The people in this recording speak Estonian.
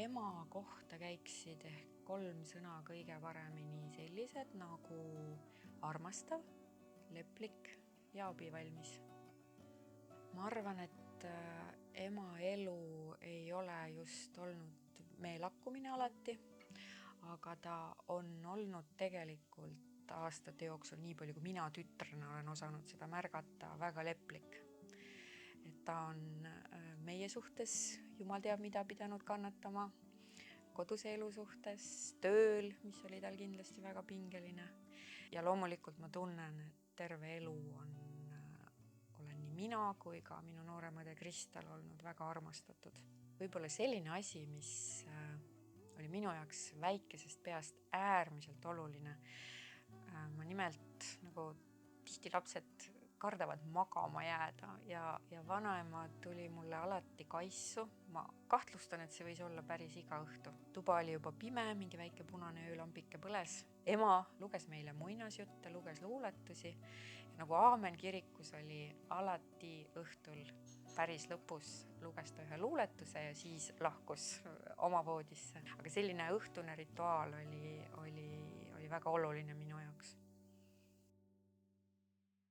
ema kohta käiksid ehk 3 sõna kõige paremini sellised nagu armastav, leplik ja abivalmis. Ma arvan, et ema elu ei ole just olnud meie lakkumine alati, aga ta on olnud tegelikult aastate jooksul, nii palju kui mina tütrena olen osanud seda märgata, väga leplik. Et ta on meie suhtes, jumal teab mida, pidanud kannatama, koduse elu suhtes, tööl, mis oli tal kindlasti väga pingeline. Ja loomulikult ma tunnen, et terve elu olen nii mina kui ka minu noorem õde Kristel olnud väga armastatud. Võib-olla selline asi, mis oli minu jaoks väikesest peast äärmiselt oluline. Ma nimelt, nagu tihti lapsed kardavad magama jääda ja vanaema tuli mulle alati kaissu. Ma kahtlustan, et see võis olla päris iga õhtu. Tuba oli juba pime, mingi väike punane öölampike põles. Ema luges meile muinasjutte, luges luuletusi. Ja nagu Aamen kirikus oli alati õhtul päris lõpus luges ta ühe luuletuse ja siis lahkus oma voodisse. Aga selline õhtune rituaal oli väga oluline minu jaoks.